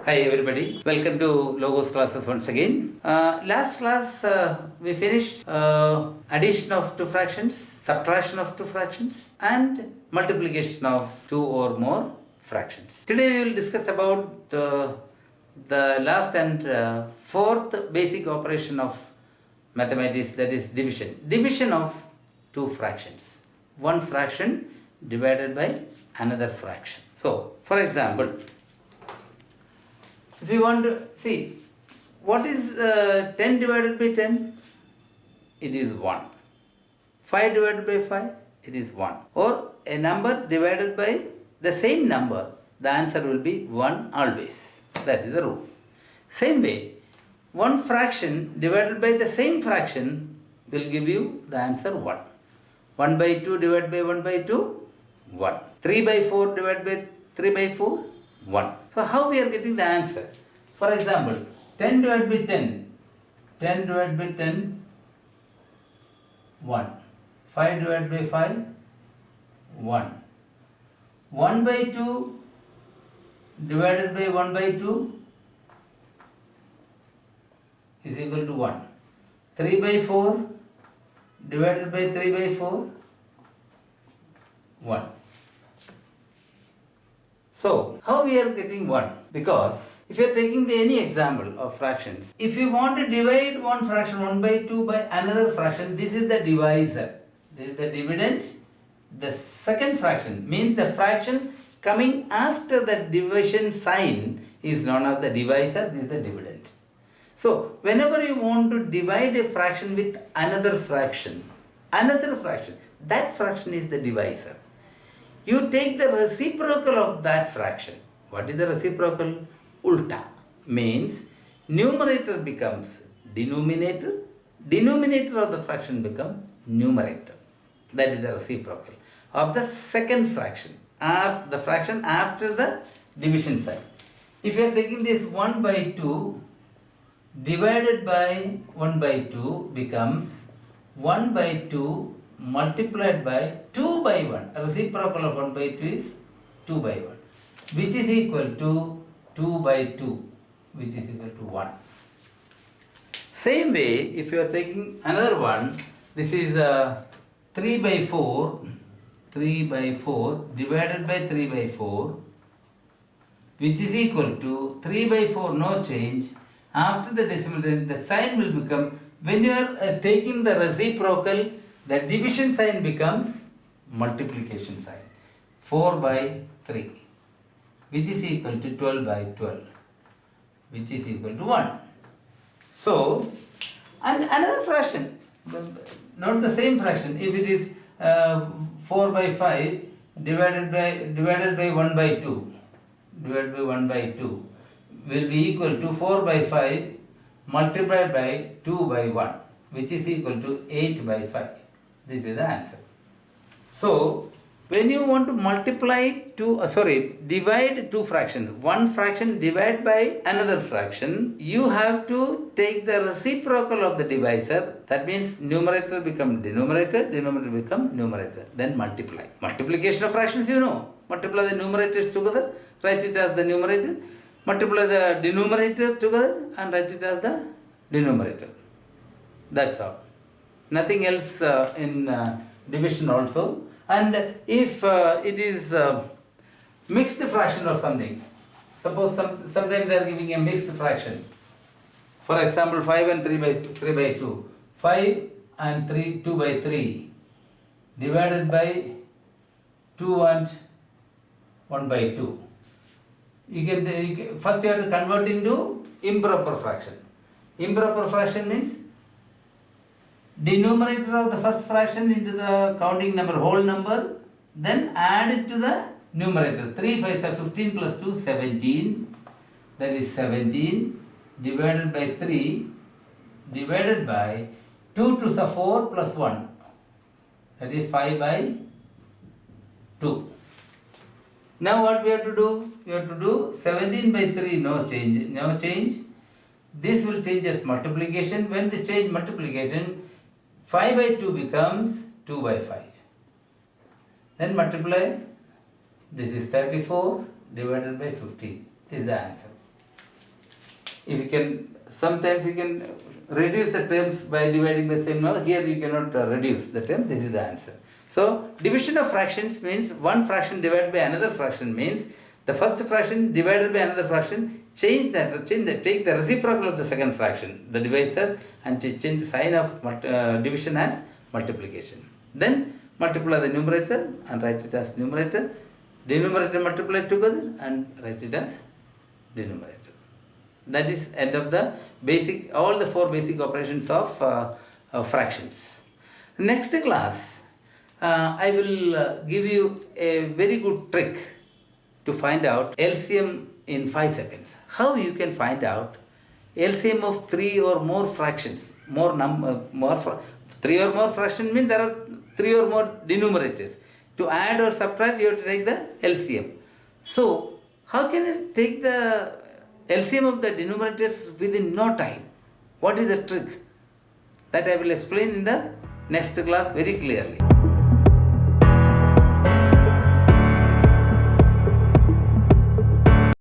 Hi everybody, welcome to LOGOS classes once again. Last class we finished addition of two fractions, subtraction of two fractions and multiplication of two or more fractions. Today we will discuss about the last and fourth basic operation of mathematics, that is division. Division of two fractions. One fraction divided by another fraction. So, for example, if you want to see what is 10 divided by 10, it is 1. 5 divided by 5, it is 1. Or a number divided by the same number, the answer will be 1 always. That is the rule. Same way, one fraction divided by the same fraction will give you the answer 1. 1 by 2 divided by 1 by 2, 1. 3 by 4 divided by 3 by 4, 1. So how we are getting the answer? For example, 10 divided by 10, 10 divided by 10, 1. 5 divided by 5, 1. 1 by 2 divided by 1 by 2 is equal to 1. 3 by 4 divided by 3 by 4, 1. So, how we are getting 1? Because if you are taking any example of fractions, if you want to divide one fraction 1 by 2 by another fraction, this is the divisor. This is the dividend. The second fraction means the fraction coming after the division sign is known as the divisor. This is the dividend. So, whenever you want to divide a fraction with another fraction, that fraction is the divisor. You take the reciprocal of that fraction. What is the reciprocal? Ulta. Means numerator becomes denominator. Denominator of the fraction becomes numerator. That is the reciprocal of the second fraction. The fraction after the division sign. If you are taking this 1 by 2 divided by 1 by 2 becomes 1 by 2 multiplied by 2 by 1. Reciprocal of 1 by 2 is 2 by 1, which is equal to 2 by 2, which is equal to 1. Same way, if you are taking another one, this is 3 by 4 divided by 3 by 4, which is equal to 3 by 4, no change. After the decimal, the sign will become, when you are taking the reciprocal, the division sign becomes multiplication sign. 4 by 3, which is equal to 12 by 12, which is equal to 1. So, and another fraction, not the same fraction, if it is 4 by 5 divided by 1 by 2, will be equal to 4 by 5 multiplied by 2 by 1, which is equal to 8 by 5. This is the answer. So, when you want to divide two fractions, one fraction divide by another fraction, you have to take the reciprocal of the divisor. That means numerator become denominator, denominator become numerator. Then multiply. Multiplication of fractions, you know. Multiply the numerators together, write it as the numerator. Multiply the denominator together and write it as the denominator. That's all. Nothing else in division also. And if it is mixed fraction or something, suppose sometimes they are giving a mixed fraction. For example, 5 and 3 by 2. 5 and 2 by 3 divided by 2 and 1 by 2. First you have to convert into improper fraction. Improper fraction means denominator of the first fraction into the counting number, whole number, then add it to the numerator. 3 5s are 15 plus 2, 17. That is 17 divided by 3 divided by 2 2s are 4 plus 1. That is 5 by 2. Now what we have to do? We have to do 17 by 3, no change. This will change as multiplication. When they change multiplication, 5 by 2 becomes 2 by 5. Then multiply. This is 34 divided by 15. This is the answer. if you can, sometimes you can reduce the terms by dividing the same number. Here you cannot reduce the term. This is the answer. So division of fractions means one fraction divided by another fraction means the first fraction divided by another fraction, take the reciprocal of the second fraction, the divisor, and change the sign of division as multiplication. Then multiply the numerator and write it as numerator. Denominator multiply together and write it as denominator. That is end of the basic, all the four basic operations of fractions. Next class, I will give you a very good trick to find out LCM in 5 seconds. How you can find out LCM of 3 or more fractions? 3 or more fractions means there are 3 or more denominators. To add or subtract, you have to take the LCM. So, how can you take the LCM of the denominators within no time? What is the trick? That I will explain in the next class very clearly.